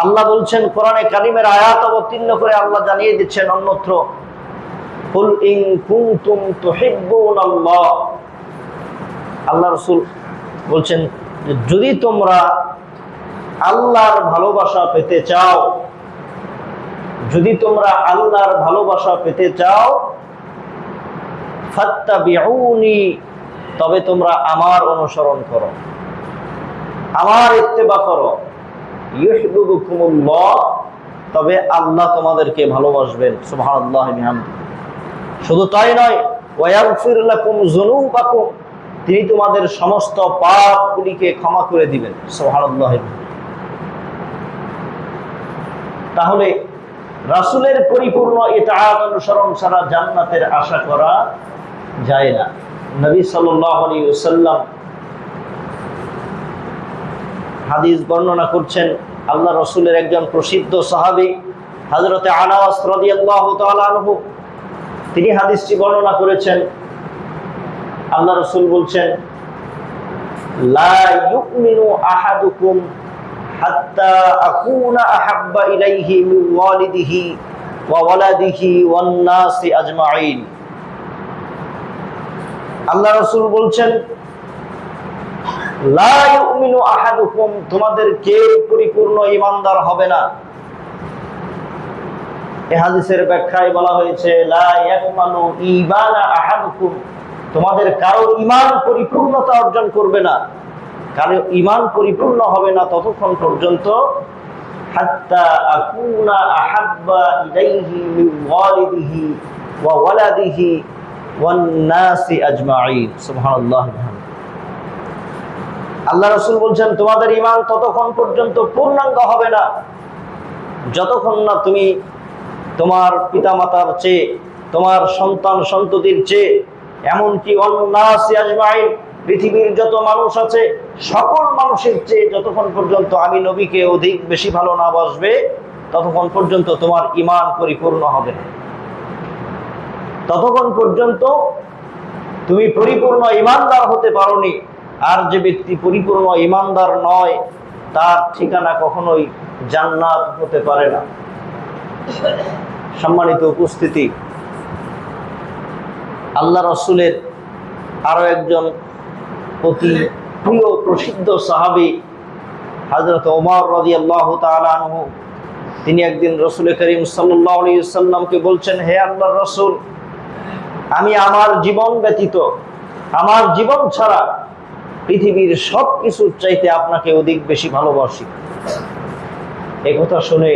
আল্লাহ বলছেন কোরআনে কারিমের আয়াত অবতীর্ণ করে আল্লাহ জানিয়ে দিচ্ছেন অন্যত্র, কুল ইন কুনতুম তুহিব্বুনাল্লাহ, আল্লাহ রাসূল বলছেন যদি তোমরা আল্লাহর ভালোবাসা পেতে চাও, যদি তোমরা আল্লাহর ভালোবাসা পেতে চাও, ফাত্তাবিউনি, তবে তোমরা আমার অনুসরণ করো, আমার ইত্তেবা করো, ইউহিব্বুকুমুল্লাহ, তবে আল্লাহ তোমাদেরকে ভালোবাসবেন। সুবহানাল্লাহি ওয়া বিহামদিহি। শুধু তাই নয়, ওয়া ইয়াগফির লাকুম যুনুবাকুম, তিনি তোমাদের সমস্ত পাপগুলিকে ক্ষমা করে দিবেন। সুবহানাল্লাহি। তাহলে রাসূলের পরিপূর্ণ ইতাআত অনুসরণ ছাড়া জান্নাতের আশা করা যায় না। নবী সাল্লাল্লাহু আলাইহি ওয়াসাল্লাম হাদিস বর্ণনা করছেন, আল্লাহ রাসূলের একজন প্রসিদ্ধ সাহাবী হযরতে আনাস রাদিয়াল্লাহু তাআলা আনহু, তিনি হাদিসটি বর্ণনা করেছেন। আল্লাহ রাসূল বলছেন, লা ইউমিনু আহাদুকুম হাত্তা আকুনা আহাব্বা ইলাইহি মিন ওয়ালিদিহি ওয়া ওয়ালাদিহি ওয়ান নাসি আজমাইন। আল্লাহ রাসূল বলছেন, লা ইউমিনু আহাদুকুম, তোমাদের কেউ পরিপূর্ণ ঈমানদার হবে না। এই হাদিসের ব্যাখ্যায় বলা হয়েছে, লা ইয়াকমালু ঈমানা আহাদুকুম, তোমাদের কারো ঈমান পরিপূর্ণতা অর্জন করবে না, কারো ঈমান পরিপূর্ণ হবে না ততক্ষণ পর্যন্ত হাত্তা আকুনা আহাব্বা ইলাইহি মিন ওয়ালিদিহি ওয়া ওয়ালাদিহি ওয়ান নাসি আজমাইন। সুবহানাল্লাহ। আল্লাহ রাসূল বলছেন, তোমাদের ঈমান ততক্ষণ পর্যন্ত পূর্ণাঙ্গ হবে না যতক্ষণ না তুমি তোমার পিতামাতার চেয়ে, তোমার সন্তান সন্ততির চেয়ে, এমনকি ওয়ান নাসি আজমাইন, পৃথিবীর যত মানুষ আছে সকল মানুষের চেয়ে যতক্ষণ পর্যন্ত আমি নবীকে অধিক বেশি ভালো না বাসবে ততক্ষণ পর্যন্ত তোমার ঈমান পরিপূর্ণ হবে না। ততক্ষণ পর্যন্ত তুমি পরিপূর্ণ ঈমানদার হতে পারোনি। আর যে ব্যক্তি পরিপূর্ণ ঈমানদার নয় তার ঠিকানা কখনোই জান্নাত হতে পারে না। সম্মানিত উপস্থিতি, আল্লাহ রাসূলের আরো একজন অতি প্রিয় প্রসিদ্ধ সাহাবী হযরত ওমর রাদিয়াল্লাহু তাআলা আনহু, তিনি একদিন রাসূল করিম সাল্লাল্লাহু আলাইহি ওয়াসাল্লামকে বলছেন, হে আল্লাহর রাসূল, আমি আমার জীবন ব্যতীত, আমার জীবন ছাড়া পৃথিবীর সব কিছুর চাইতে আপনাকে অধিক বেশি ভালোবাসি। এই কথা শুনে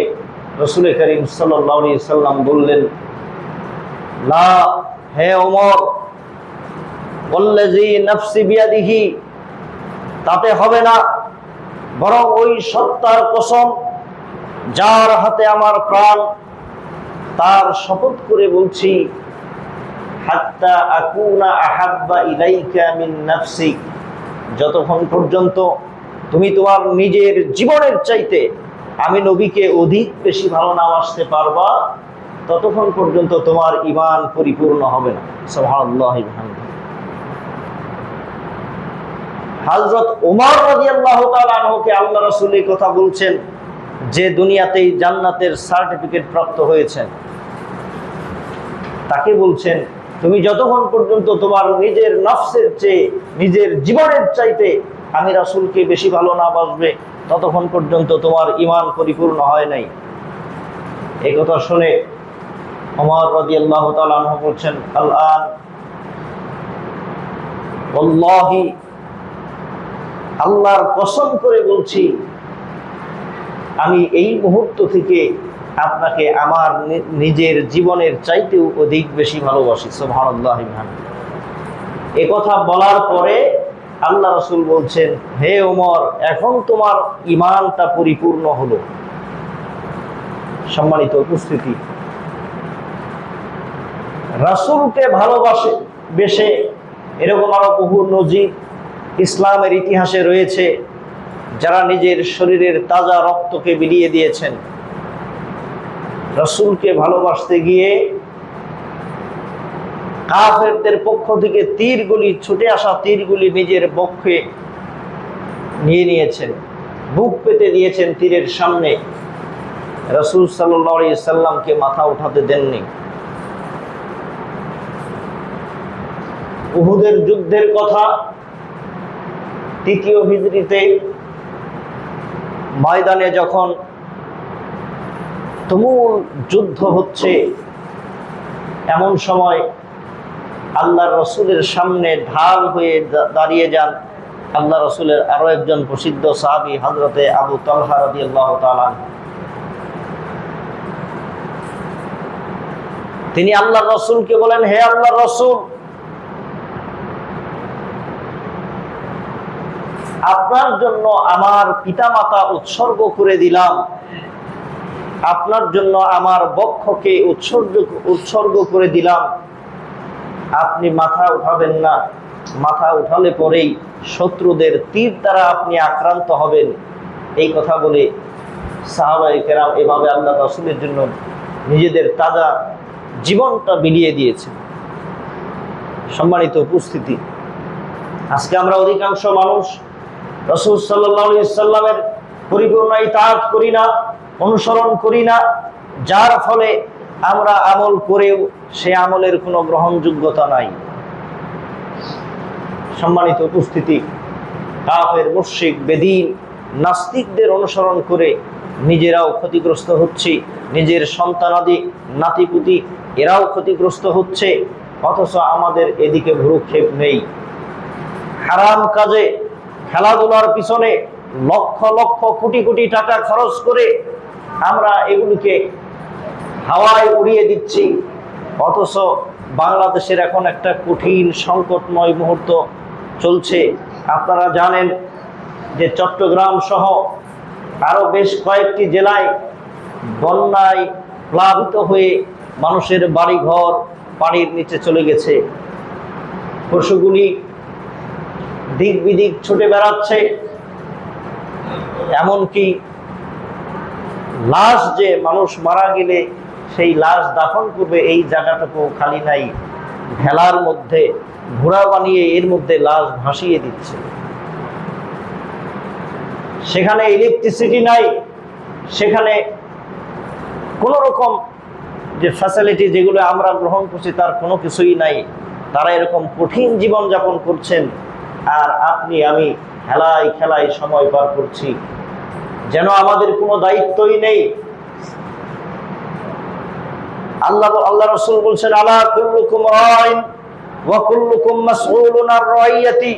রাসূল করিম সাল্লাল্লাহু আলাইহি ওয়াসাল্লাম বললেন, লা, হে ওমর, ওয়াল্লাযী নাফসি বিয়াদিহি, তাতে হবে না, বরং ওই সত্তার কসম যার হাতে আমার প্রাণ, তার শপথ করে বলছি, হাত্তা আকুনা আহাব্বা ইলাইকা মিন নাফসিক, যতক্ষণ পর্যন্ত তুমি তোমার নিজের জীবনের চাইতে আমি নবীকে অধিক বেশি ভালো না বাসতে পারবা ততক্ষণ পর্যন্ত তোমার ঈমান পরিপূর্ণ হবে না। সুবহানাল্লাহি ওয়া বিহামদিহি। হযরত ওমর রাদিয়াল্লাহু তাআলা আনহুকে আল্লাহ রাসূল এই কথা বলছেন, যে দুনিয়াতেই জান্নাতের সার্টিফিকেট প্রাপ্ত হয়েছেন, তাকে বলছেন, তুমি যতক্ষণ পর্যন্ত তোমার নিজের নফসের চেয়ে, নিজের জীবনের চাইতে আমি রাসূলকে বেশি ভালো না বাসবে ততক্ষণ পর্যন্ত তোমার ঈমান পরিপূর্ণ হয় নাই। এই কথা শুনে ওমর রাদিয়াল্লাহু তাআলা আনহু বলছেন, আল-আন ওয়াল্লাহি, আল্লাহর কসম করে বলছি, আমি এই মুহূর্ত থেকে আপনাকে আমার নিজের জীবনের চাইতেও অধিক বেশি ভালোবাসি। সুবহানাল্লাহি ওয়া বিহামদিহি। এই কথা বলার পরে আল্লাহ রাসূল বলছেন, হে ওমর, এখন তোমার ঈমানটা পরিপূর্ণ হলো। সম্মানিত উপস্থিতি, রাসূলকে ভালোবাসে বেশে এরকম আরো বহু নজির ইসলামের ইতিহাসে রয়েছে, যারা নিজের শরীরের তাজা রক্তকে বিলিয়ে দিয়েছেন। রাসূলকে ভালোবাসতে গিয়ে কাফেরদের পক্ষ থেকে তীরগুলি, ছুটে আসা তীরগুলি নিজের বক্ষে নিয়ে নিয়েছেন। বুক পেতে দিয়েছেন তীরের সামনে, রাসূল সাল্লাল্লাহু আলাইহি সাল্লামকে মাথা উঠাতে দেননি। উহুদের যুদ্ধের কথা ৩য় হিজরিতে ময়দানে যখন তুমুল যুদ্ধ হচ্ছে, এমন সময় আল্লাহর রসুলের সামনে ঢাল হয়ে দাঁড়িয়ে যান আল্লাহ রসুলের আরো একজন প্রসিদ্ধ সাহাবী হযরতে আবু তালহা রাদিয়াল্লাহু তাআলা। তিনি আল্লাহর রসুলকে বলেন, হে আল্লাহর রসুল, আপনার জন্য আমার পিতামাতা উৎসর্গ করে দিলাম, আপনার জন্য আমার বক্ষকে উৎসর্গ করে দিলাম, আপনি মাথা উঠাবেন না, মাথা উঠালে পরেই শত্রুদের তীর দ্বারা আপনি আক্রান্ত হবেন। এই কথা বলে সাহাবায়ে কেরাম এভাবে আল্লাহ রাসূলের জন্য নিজেদের তাজা জীবনটা বিলিয়ে দিয়েছে। সম্মানিত উপস্থিতি, আজকে আমরা অধিকাংশ মানুষ রাসূল সাল্লাল্লাহু আলাইহি সাল্লামের পরিপূর্ণ ইতাআত করি না, অনুসরণ করি না, যার ফলে আমরা আমল করেও সে আমলের কোনো গ্রহণযোগ্যতা নাই। সম্মানিত উপস্থিতি, কাফের, মুশরিক, বেদীন, নাস্তিকদের অনুসরণ করে নিজেরাও ক্ষতিগ্রস্ত হচ্ছে, নিজের সন্তানাদি, নাতিপুতি এরাও ক্ষতিগ্রস্ত হচ্ছে, অথচ আমাদের এদিকে ভ্রুক্ষেপ নেই। হারাম কাজে, খেলাধুলার পিছনে লক্ষ লক্ষ কোটি কোটি টাকা খরচ করে আমরা এগুলিকে হাওয়ায় উড়িয়ে দিচ্ছি, অথচ বাংলাদেশের এখন একটা কঠিন সংকটময় মুহূর্ত চলছে। আপনারা জানেন যে চট্টগ্রাম সহ আরো বেশ কয়েকটি জেলায় বন্যায় প্লাবিত হয়ে মানুষের বাড়িঘর পানির নিচে চলে গেছে। পশুগুলি দিক বিদিক ছুটে বেড়াচ্ছে, এমনকি লাশ, যে মানুষ মারা গেলে সেই লাশ দাফন করবে এই জায়গাটুকু খালি নাই, ভেলার মধ্যে ঘোড়া বানিয়ে এর মধ্যে লাশ ভাসিয়ে দিচ্ছে। সেখানে ইলেকট্রিসিটি নাই, সেখানে কোন রকম যে ফ্যাসিলিটি যেগুলো আমরা গ্রহণ করছি তার কোনো কিছুই নাই। তারা এরকম কঠিন জীবন যাপন করছেন, আর আপনি আমি খেলায় খেলায় সময় পার করছি, যেন আমাদের কোনো দায়িত্বই নেই। আল্লাহ রাসূল বলছেন, আলা কুল্লুকুম রাইন ওয়া কুল্লুকুম মাসউলুন আর রাইয়াতি,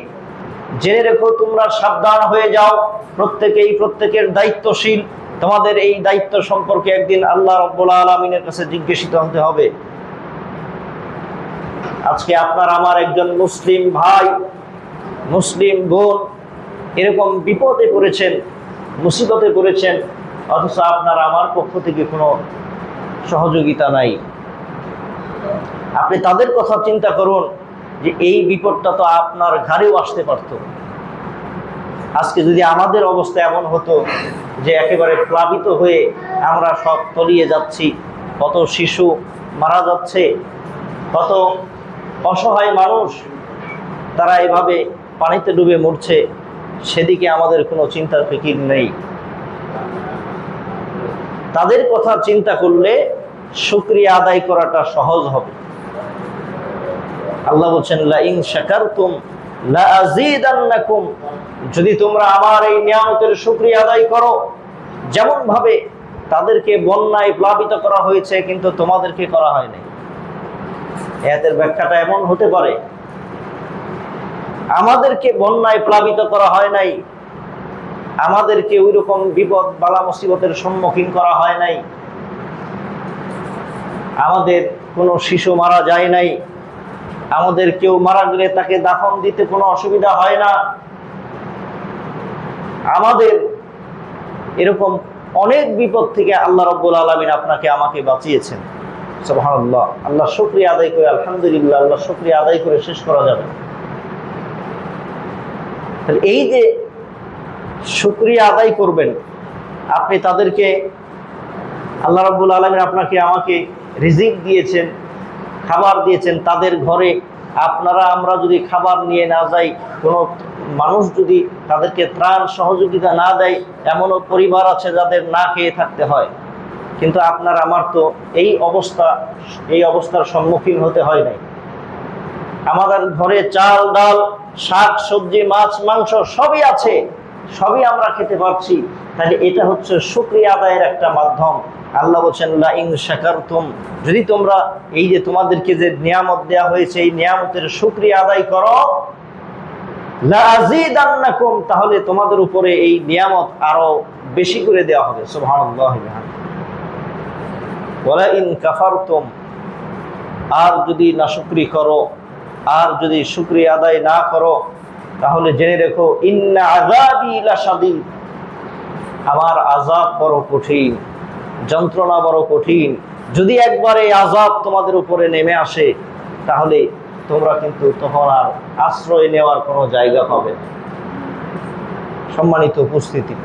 জেনে রেখো, তোমরা সাবধান হয়ে যাও, প্রত্যেকেই প্রত্যেকের দায়িত্বশীল, তোমাদের এই দায়িত্ব সম্পর্কে একদিন আল্লাহ রাব্বুল আলামিনের কাছে জিজ্ঞাসিত হতে হবে। আজকে আপনার আমার একজন মুসলিম ভাই, মুসলিম বোন এরকম বিপদে পড়েছেন, মুসিবতে পড়েছেন, অথচ আপনার আমার পক্ষ থেকে কোনো সহযোগিতা নাই। আপনি তাদের কথা চিন্তা করুন যে এই বিপদটা তো আপনার ঘাড়েও আসতে পারত। আজকে যদি আমাদের অবস্থা এমন হতো যে একেবারে প্লাবিত হয়ে আমরা সব তলিয়ে যাচ্ছি, কত শিশু মারা যাচ্ছে, কত অসহায় মানুষ তারা এভাবে পানিতে ডুবে মরছে, সেদিকে আমাদের কোনো চিন্তার ফিকির নেই। তাদের কথা চিন্তা করলে শুকরিয়া আদায় করাটা সহজ হবে। আল্লাহ বলছেন, লা ইন শাকারতুম লা আযীদান্নাকুম, যদি তোমরা আমার এই নিয়ামতের শুকরিয়া আদায় করো, যেমন ভাবে তাদেরকে বন্যায় প্লাবিত করা হয়েছে কিন্তু তোমাদেরকে করা হয় নাই। এর ব্যাখ্যাটা এমন হতে পারে, আমাদেরকে বন্যায় প্লাবিত করা হয় নাই, আমাদেরকে ওই রকম বিপদ বালা মুসিবতের সম্মুখীন করা হয় নাই, আমাদের কোনো শিশু মারা যায় নাই, আমাদের কেউ মারা গেলে তাকে দাফন দিতে কোনো অসুবিধা হয় না, আমাদের এরকম অনেক বিপদ থেকে আল্লাহ রাব্বুল আলামিন আপনাকে আমাকে বাঁচিয়েছেন। সুবহানাল্লাহ, আল্লাহ শুকরিয়া আদায় করে, আলহামদুলিল্লাহ, আল্লাহ শুকরিয়া আদায় করে শেষ করা যাবে। এই যে শুকরিয়া আদায় করবেন, আপনি তাদেরকে, আল্লাহ রাব্বুল আলামিন আপনাকে আমাকে রিজিক দিয়েছেন, খাবার দিয়েছেন, তাদের ঘরে আপনারা আমরা যদি খাবার নিয়ে না যাই, কোনো মানুষ যদি তাদেরকে ত্রাণ সহযোগিতা না দেয়, এমনও পরিবার আছে যাদের না খেয়ে থাকতে হয়। কিন্তু আপনার আমার তো এই অবস্থার সম্মুখীন হতে হয় নাই। আমাদের ঘরে চাল ডাল শাক সবজি মাছ মাংস সবই আছে, সবই আমরা খেতে পারছি। তাহলে এটা হচ্ছে শুকরিয়া আদায়ের একটা মাধ্যম। আল্লাহ বলছেন লা ইন শাকারতুম, যদি তোমরা এই যে তোমাদেরকে যে নিয়ামত দেওয়া হয়েছে এই নিয়ামতের শুকরিয়া আদায় করো, লা আযীদান্নাকুম, তাহলে তোমাদের উপরে এই নিয়ামত আরো বেশি করে দেওয়া হবে। সুবহানাল্লাহ। ওয়ালা ইন কাফারতুম, আর যদি নাশুকরি করো, আর যদি শুকরিয়া আদায় না করো, তাহলে জেনে রেখো ইন্না আযাবি লাশাদীদ, আমার আযাব বড় কঠিন, যন্ত্রণা বড় কঠিন। যদি একবার এই আযাব তোমাদের উপরে নেমে আসে, তাহলে তোমরা কিন্তু তখন আর আশ্রয় নেওয়ার কোনো জায়গা পাবে না। সম্মানিত উপস্থিতি,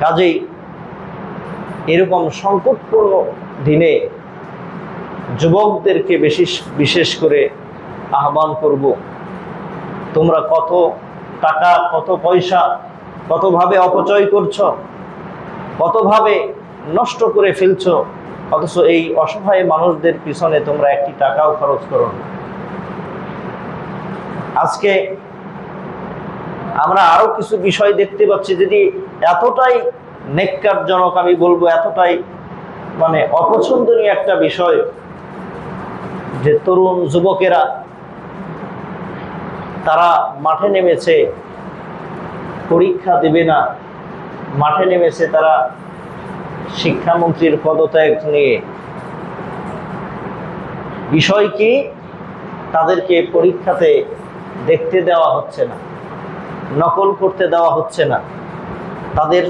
কাজেই এরকম সংকটপূর্ণ দিনে যুবকদেরকে বিশেষ করে আহ্বান করব, তোমরা কত টাকা কত পয়সা কতভাবে অপচয় করছো, কতভাবে নষ্ট করে ফেলছো, অথচ এই অসহায় মানুষদের পিছনে তোমরা একটি টাকাও খরচ করো না। আজকে আমরা আরো কিছু বিষয় দেখতে পাচ্ছি, যদি এতটাই নেক্কারজনক, আমি বলবো এতটাই মানে অপছন্দনীয় একটা বিষয়, যে তরুণ যুবকেরা তারা মাঠে নেমেছে পরীক্ষা দেবে না, মাঠে নেমেছে তারা শিক্ষামন্ত্রীর পদত্যাগ নিয়ে। বিষয় কি, তাদেরকে পরীক্ষাতে দেখতে দেওয়া হচ্ছে না, নকল করতে দেওয়া হচ্ছে না, তাদের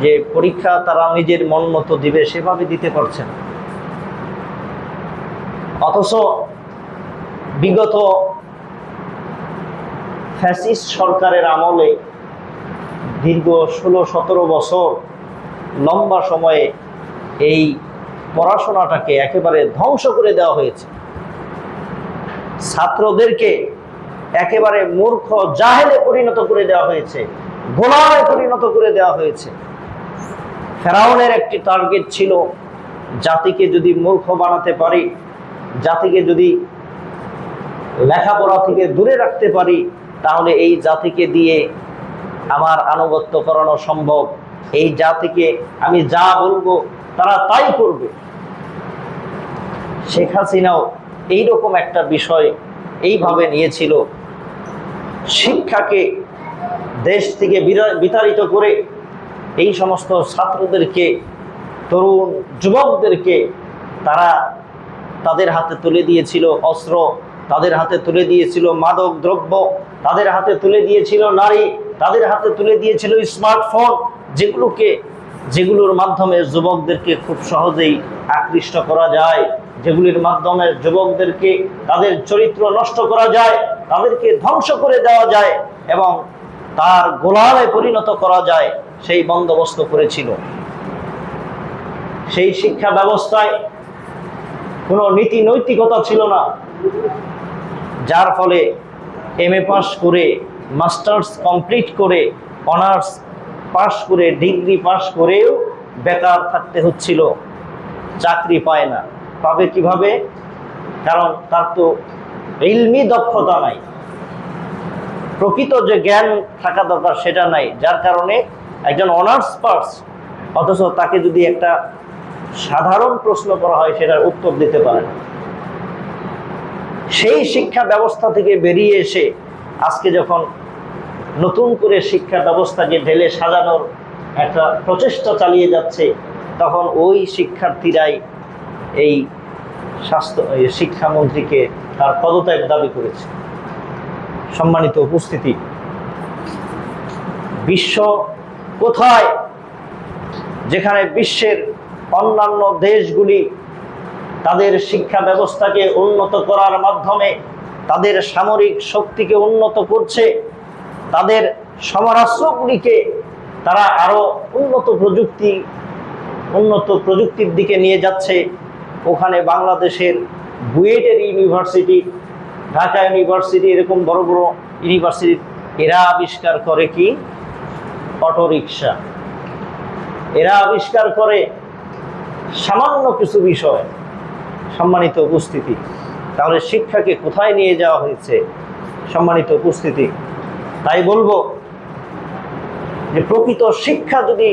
যে পরীক্ষা তারা নিজের মন মতো দিবে সেভাবে দিতে পারছে না। অথচ বিগত ফ্যাসিস্ট সরকারের আমলে দীর্ঘ 16-17 বছর লম্বা সময়ে এই পড়াশোনাটাকে একেবারে ধ্বংস করে দেওয়া হয়েছে। ছাত্রদেরকে একেবারে মূর্খ জাহেলে পরিণত করে দেওয়া হয়েছে, গোলামে পরিণত করে দেওয়া হয়েছে। ফেরাউনের একটি টার্গেট ছিল, জাতিকে যদি মূর্খ বানাতে পারি, জাতিকে যদি লেখাপড়া থেকে দূরে রাখতে পারি, তাহলে এই জাতিকে দিয়ে আমার আনুগত্য করানো সম্ভব, এই জাতিকে আমি যা বলবো তারা তাই করবে। শেখ হাসিনাও এইরকম একটা বিষয় এইভাবে নিয়েছিল, শিক্ষাকে দেশ থেকে বিতাড়িত করে এই সমস্ত ছাত্রদেরকে, তরুণ যুবকদেরকে তারা তাদের হাতে তুলে দিয়েছিল অস্ত্র, তাদের হাতে তুলে দিয়েছিল মাদক দ্রব্য, তাদের হাতে তুলে দিয়েছিল নারী, তাদের হাতে তুলে দিয়েছিল স্মার্টফোন, যেগুলোর মাধ্যমে যুবকদেরকে খুব সহজেই আকৃষ্ট করা যায়, যেগুলির মাধ্যমে যুবকদেরকে তাদের চরিত্র নষ্ট করা যায়, তাদেরকে ধ্বংস করে দেওয়া যায় এবং তার গোলামে পরিণত করা যায়, সেই বন্দোবস্ত করেছিল। সেই শিক্ষা ব্যবস্থায় কোনো নীতি নৈতিকতা ছিল না, যার ফলে MA পাস করে, মাস্টার্স কমপ্লিট করে, অনার্স পাস করে, ডিগ্রি পাস করেও বেকার থাকতে হচ্ছিল, চাকরি পায় না। পাবে কিভাবে? কারণ তার তো ইলমি দক্ষতা নাই, প্রকৃত যে জ্ঞান থাকা দরকার সেটা নাই, যার কারণে একজন অনার্স পাস, অথচ তাকে যদি একটা সাধারণ প্রশ্ন করা হয় সেটার উত্তর দিতে পারে না। সেই শিক্ষা ব্যবস্থা থেকে বেরিয়ে এসে আজকে যখন নতুন করে শিক্ষা ব্যবস্থাকে ঢেলে সাজানোর একটা প্রচেষ্টা চালিয়ে যাচ্ছে, তখন ওই শিক্ষার্থীরাই এই শিক্ষামন্ত্রীকে তার পদত্যাগ দাবি করেছে। সম্মানিত উপস্থিতি, বিশ্ব কোথায়, যেখানে বিশ্বের অন্যান্য দেশগুলি তাদের শিক্ষা ব্যবস্থাকে উন্নত করার মাধ্যমে তাদের সামরিক শক্তিকে উন্নত করছে, তাদের সমরাস্ত্রগুলিকে তারা আরো উন্নত প্রযুক্তির দিকে নিয়ে যাচ্ছে, ওখানে বাংলাদেশের বুয়েটের ইউনিভার্সিটি, ঢাকা ইউনিভার্সিটি, এরকম বড় বড় ইউনিভার্সিটি, এরা আবিষ্কার করে কি? অটোরিকশা। এরা আবিষ্কার করে সামান্য কিছু বিষয়। সম্মানিত উপস্থিতি, তাহলে শিক্ষাকে কোথায় নিয়ে যাওয়া হয়েছে? সম্মানিত উপস্থিতি, তাই বলবো যে প্রকৃত শিক্ষা যদি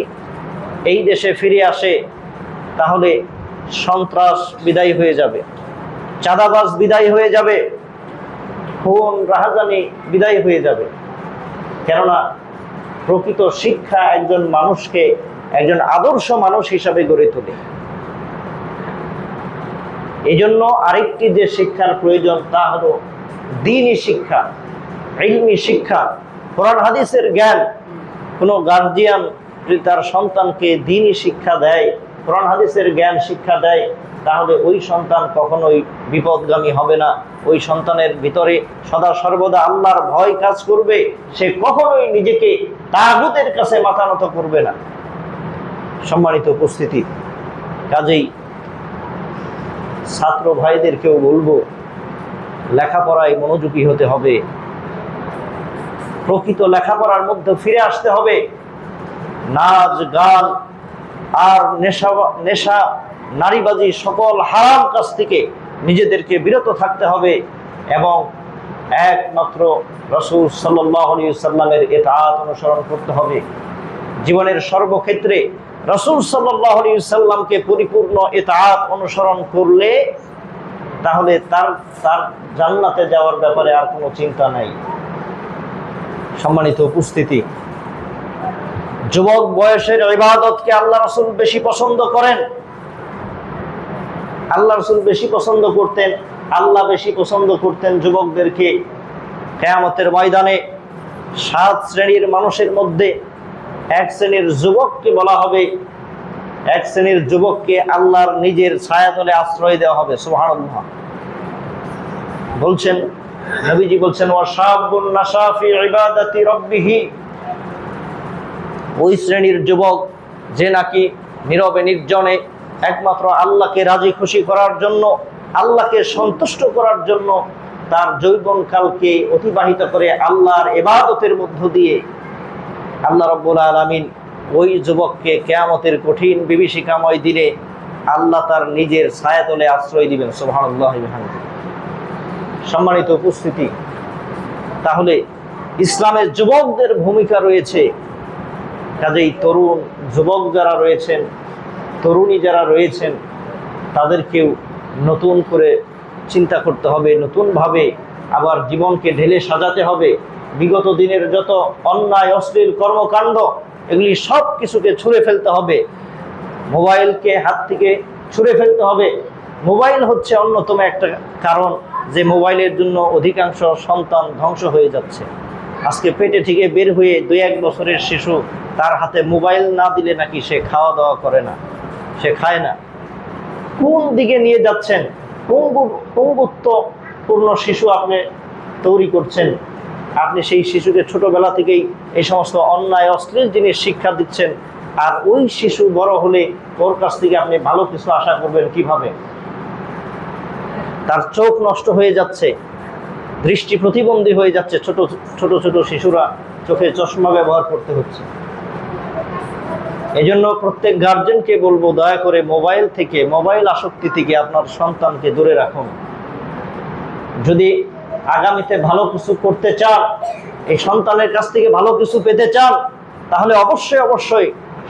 এই দেশে ফিরে আসে, তাহলে সন্ত্রাস বিদায় হয়ে যাবে, চাঁদাবাজ বিদায় হয়ে যাবে, খুন রাহাজানি বিদায় হয়ে যাবে। কেননা প্রকৃত শিক্ষা একজন মানুষকে একজন আদর্শ মানুষ হিসাবে গড়ে তোলে। এই জন্য আরেকটি যে শিক্ষার প্রয়োজন, তা হলো দ্বীনি শিক্ষা, ইলমি শিক্ষা, কোরআন হাদিসের জ্ঞান। কোনো গার্জিয়ান যদি তার সন্তানকে দ্বীনি শিক্ষা দেয়, কোরআন হাদিসের জ্ঞান শিক্ষা দেয়, তাহলে ওই সন্তান কখনোই বিপদগামী হবে না। ওই সন্তানের ভিতরে সদা সর্বদা আল্লাহর ভয় কাজ করবে। সে কখনোই নিজেকে তাগুতের কাছে মাথা নত করবে না। সম্মানিত উপস্থিতি, কাজেই ছাত্র ভাইদেরকেও বলবো, লেখাপড়ায় মনোযোগী হতে হবে, প্রকৃত লেখাপড়ার মধ্যে ফিরে আসতে হবে। নাচ গান আর নেশা নারীবাজি সকল হারাম কাজ থেকে নিজেদেরকে বিরত থাকতে হবে এবং একমাত্র রাসূল সাল্লাল্লাহু আলাইহি ওয়াসাল্লামের ইতাআত অনুসরণ করতে হবে। জীবনের সর্বক্ষেত্রে রাসূল সাল্লাল্লাহু আলাইহি ওয়াসাল্লামকে পরিপূর্ণ ইতাআত অনুসরণ করলে তাহলে তার জান্নাতে যাওয়ার ব্যাপারে আর কোনো চিন্তা নাই। সম্মানিত উপস্থিতি, যুবক বয়সের ইবাদতকে আল্লাহ রাসূল বেশি পছন্দ করেন। আল্লাহ রাসূল বেশি পছন্দ করতেন, আল্লাহ বেশি পছন্দ করতেন যুবকদেরকে। কিয়ামতের ময়দানে 7 শ্রেণীর মানুষের মধ্যে এক শ্রেণীর যুবককে বলা হবে, এক শ্রেণীর যুবককে আল্লাহর নিজের ছায়াতলে আশ্রয় দেওয়া হবে। সুবহানাল্লাহ। বলছেন নবীজি বলছেন, ওয়াশাবুন নাশা ফি ইবাদাতি রাব্বিহি, ওই শ্রেণীর যুবক যে নাকি নীরবে নির্জনে একমাত্র আল্লাহকে রাজি খুশি করার জন্য, আল্লাহকে সন্তুষ্ট করার জন্য তার যৌবনকালকে অতিবাহিত করে আল্লাহর ইবাদতের মধ্য দিয়ে, আল্লাহ রাব্বুল আলামিন ওই যুবককে কিয়ামতের কঠিন বিভীষিকাময় দিনে আল্লাহ তার নিজের ছায়াতলে আশ্রয় দিবেন। সুবহানাল্লাহ। সম্মানিত উপস্থিতি, তাহলে ইসলামের যুবকদের ভূমিকা রয়েছে। কাজেই তরুণ যুবক যারা রয়েছেন, তরুণী যারা রয়েছেন, তাদেরকেও নতুন করে চিন্তা করতে হবে, নতুনভাবে আবার জীবনকে ঢেলে সাজাতে হবে। বিগত দিনের যত অন্যায় অশ্লীল কর্মকাণ্ড, এগুলি সব কিছুকে ছুঁড়ে ফেলতে হবে। মোবাইলকে হাত থেকে ছুঁড়ে ফেলতে হবে। মোবাইল হচ্ছে অন্যতম একটা কারণ যে মোবাইলের জন্য অধিকাংশ সন্তান ধ্বংস হয়ে যাচ্ছে। আজকে পেটে থেকে বের হয়ে 2-1 বছরের শিশু, তার হাতে মোবাইল না দিলে নাকি সে খাওয়া দাওয়া করে না, সে খায় না। কোন দিকে নিয়ে যাচ্ছেন? পঙ্গুত্বপূর্ণ শিশু আপনি তৈরি করছেন। আপনি সেই শিশুকে ছোটবেলা থেকেই এই সমস্ত অন্যায় অশ্লীল জিনিস শিক্ষা দিচ্ছেন, আর ওই শিশু বড় হলে ওর কাছ থেকে আপনি ভালো কিছু আশা করবেন কিভাবে? তার চোখ নষ্ট হয়ে যাচ্ছে, দৃষ্টি প্রতিবন্ধী হয়ে যাচ্ছে। ছোট ছোট শিশুরা চোখে চশমা ব্যবহার করতে হচ্ছে। এজন্য প্রত্যেক গার্জেনকে বলবো, দয়া করে মোবাইল আসক্তি থেকে আপনার সন্তানকে দূরে রাখুন। যদি আগামীতে ভালো কিছু করতে চান, এই সন্তানের কাছ থেকে ভালো কিছু পেতে চান, তাহলে অবশ্যই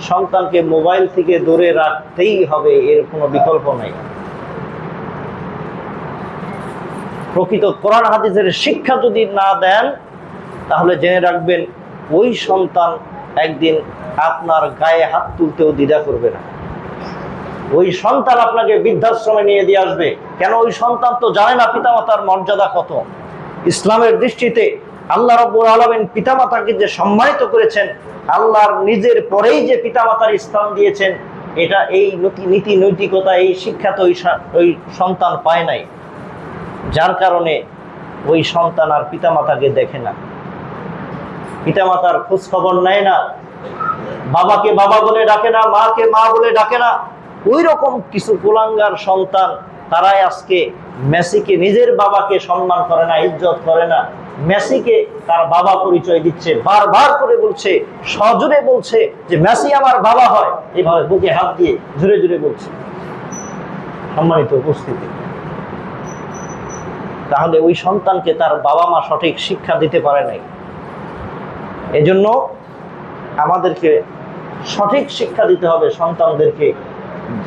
সন্তানকে মোবাইল থেকে দূরে রাখতেই হবে, এর কোনো বিকল্প নাই। প্রকৃত কোরআন হাদিসের শিক্ষা যদি না দেন, তাহলে জেনে রাখবেন ওই সন্তান একদিন আপনার গায়ে হাত তুলতেও দ্বিধা করবে না। ওই সন্তান আপনাকে বৃদ্ধাশ্রমে নিয়ে দিয়ে আসবে। কেন? ওই সন্তান তো জানে না পিতামাতার মর্যাদা কত। ইসলামের দৃষ্টিতে আল্লাহ রাব্বুল আলামিন পিতামাতাকে যে সম্মানিত করেছেন, আল্লাহর নিজের পরেই যে পিতামাতার স্থান দিয়েছেন, এটা এই নীতি নৈতিকতা, এই শিক্ষা তো ওই সন্তান পায় নাই। যার কারণে ওই সন্তান আর পিতামাতাকে দেখে না, পিতামাতার খোঁজ খবর নেয় না, বাবাকে বাবা বলে ডাকে না, মাকে মা বলে ডাকে না। ওই রকম কিছু কুলাঙ্গার সন্তান, তারাই আজকে মেসিকে নিজের বাবাকে সম্মান করে না, ইজ্জত করে না। মেসিকে তার বাবা পরিচয় দিচ্ছে, বারবার করে বলছে, সজোরে বলছে যে মেসি আমার বাবা হয়, এইভাবে বুকে হাত দিয়ে জোরে জোরে বলছে। সম্মানিত উপস্থিতি, তাহলে ওই সন্তানকে তার বাবা মা সঠিক শিক্ষা দিতে পারে নাই। এজন্য আমাদেরকে সঠিক শিক্ষা দিতে হবে সন্তানদেরকে,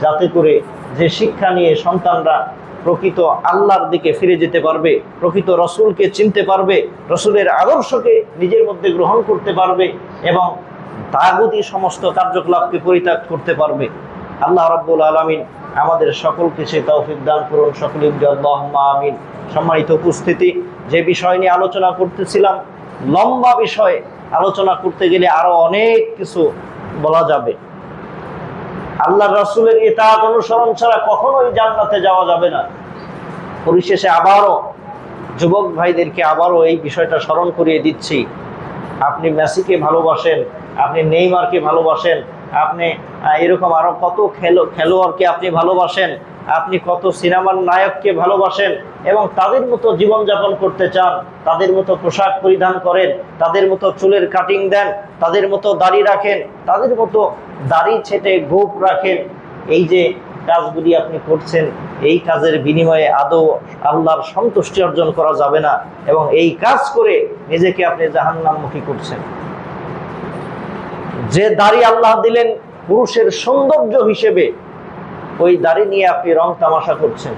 যাতে করে যে শিক্ষা নিয়ে সন্তানরা প্রকৃত আল্লাহর দিকে ফিরে যেতে পারবে, প্রকৃত রসুলকে চিনতে পারবে, রসুলের আদর্শকে নিজের মধ্যে গ্রহণ করতে পারবে এবং তাগুতি সমস্ত কার্যকলাপকে পরিত্যাগ করতে পারবে। আল্লাহ রাব্বুল আলামিন আমাদের সকলকে সে তৌফিক দান করুন, সকলে আল্লাহুম্মা আমিন। সম্মানিত উপস্থিতি, যে বিষয় নিয়ে আলোচনা করতেছিলাম, লম্বা বিষয়, আলোচনা করতে গেলে আরো অনেক কিছু বলা যাবে। আল্লাহর রাসূলের ইতাআত অনুসরণ ছাড়া কখনোই জান্নাতে যাওয়া যাবে না। পরিশেষে আবারও যুবক ভাইদেরকে আবারও এই বিষয়টা স্মরণ করিয়ে দিচ্ছি, আপনি মেসিকে ভালোবাসেন, আপনি নেইমারকে ভালোবাসেন, আপনি এরকম আরো কত খেলোয়াড়কে আপনি ভালোবাসেন, আপনি কত সিনেমার নায়ককে ভালোবাসেন এবং তাদের মতো জীবনযাপন করতে চান, তাদের মতো পোশাক পরিধান করেন, তাদের মতো চুলের কাটিং দেন, তাদের মতো দাড়ি রাখেন, তাদের মতো দাড়ি ছেটে গোঁফ রাখেন। এই যে কাজগুলি আপনি করছেন, এই কাজের বিনিময়ে আদৌ আল্লাহর সন্তুষ্টি অর্জন করা যাবে না এবং এই কাজ করে নিজেকে আপনি জাহান্নামমুখী করছেন। যে দাড়ি আল্লাহ দিলেন পুরুষের সৌন্দর্য হিসেবে, ওই দাড়ি নিয়ে আপনি রং তামাশা করছেন।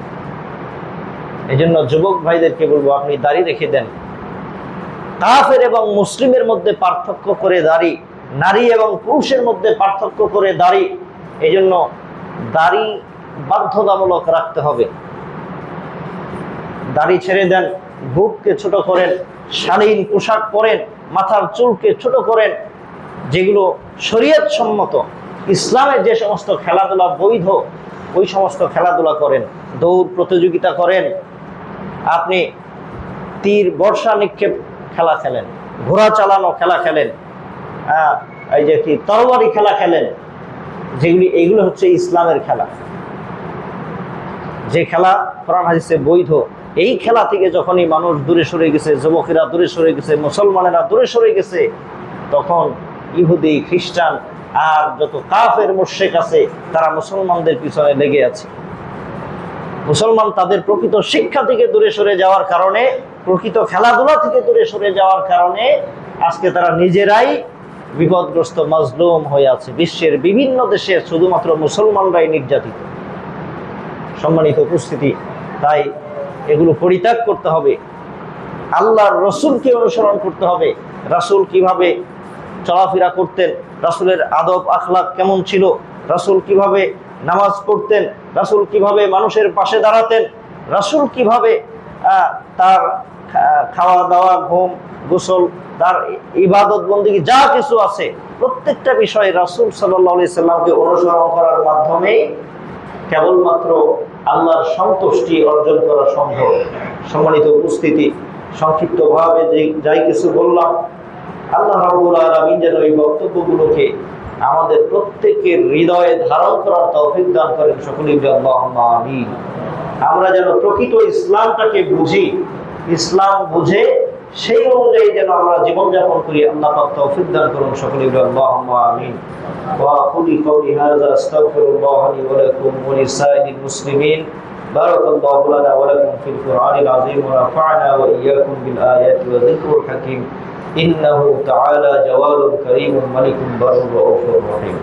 এই জন্য যুবক ভাইদেরকে বলবো, আপনি দাড়ি রেখে দেন। কাফের এবং মুসলিমের মধ্যে পার্থক্য করে দাড়ি, নারী এবং পুরুষের মধ্যে পার্থক্য করে দাড়ি। এই জন্য দাড়ি বাধ্যতামূলক রাখতে হবে। দাড়ি ছেড়ে দেন, বুককে ছোট করেন, শালীন পোশাক পরেন, মাথার চুলকে ছোট করেন, যেগুলো শরীয়ত সম্মত, ইসলামের যে সমস্ত খেলাধুলা বৈধ, ওই সমস্ত খেলাধুলা করেন। দৌড় প্রতিযোগিতা করেন, আপনি তীর বর্ষা নিক্ষেপ খেলা খেলেন, ঘোড়া চালানো খেলা খেলেন, এই যে কি তরবারি খেলা খেলেন, যেগুলি এগুলো হচ্ছে ইসলামের খেলা, যে খেলা কোরআন হাদিসে বৈধ। এই খেলা থেকে যখনই মানুষ দূরে সরে গেছে, যুবকেরা দূরে সরে গেছে, মুসলমানেরা দূরে সরে গেছে, তখন ইহুদি, খ্রিস্টান আর যত কাফের মুশরিক আছে, তারা মুসলমানদের পিছনে লেগে আছে। মুসলমান তাদের প্রকৃত শিক্ষা থেকে দূরে সরে যাওয়ার কারণে, প্রকৃত খেলাধুলা থেকে দূরে সরে যাওয়ার কারণে আজকে তারা নিজেরাই বিপদগ্রস্ত, মাজলুম হয়ে আছে। বিশ্বের বিভিন্ন দেশে শুধুমাত্র মুসলমানরাই নির্যাতিত। সম্মানিত উপস্থিতি, তাই এগুলো পরিত্যাগ করতে হবে, আল্লাহর রসুলকে অনুসরণ করতে হবে। রাসূল কিভাবে চলাফেরা করতেন, রাসূলের আদব আখলাক কেমন ছিল, রাসূল কিভাবে নামাজ পড়তেন, রাসূল কিভাবে মানুষের পাশে দাঁড়াতেন, রাসূল কিভাবে তার খাওয়া দাওয়া, ঘুম, গোসল, তার ইবাদত বন্দেগী যা কিছু আছে, প্রত্যেকটা বিষয়ে রাসূল সাল্লাল্লাহু আলাইহি সাল্লামকে অনুসরণ করার মাধ্যমে কেবলমাত্র আল্লাহর সন্তুষ্টি অর্জন করা সম্ভব। সম্মানিত উপস্থিতি, সংক্ষিপ্তভাবে যাই কিছু বললাম, আল্লাহ রাব্বুল আলামিন যেন এই বক্তব্যগুলোকে আমাদের প্রত্যেকের হৃদয়ে ধারণ করার তৌফিক দান করেন, সকলেই আল্লাহুম্মা আমিন। আমরা যেন প্রকৃত ইসলামটাকে বুঝি, ইসলাম বুঝে সেই অনুযায়ী যেন আমরা জীবনযাপন করি, আল্লাহ পাক তৌফিক দান করুন, সকলেই আল্লাহুম্মা আমিন। ওয়া কুলি কওলি হাযা আস্তাগফিরুল্লাহ লি ওয়া লাকুম ওয়া লিসাইরিল মুসলিমিন। বারাকাল্লাহু লানা ওয়া লাকুম ফিল কুরআনিল আযীম ওয়া নাফা'না ওয়া ইয়্যাকুম বিল আয়াতি ওয়া যিকরিল হাকীম। ইন্নাহু তাআলা জাওয়াদুন কারীমুন মালিকুন বারুর রাউফুর রহিম।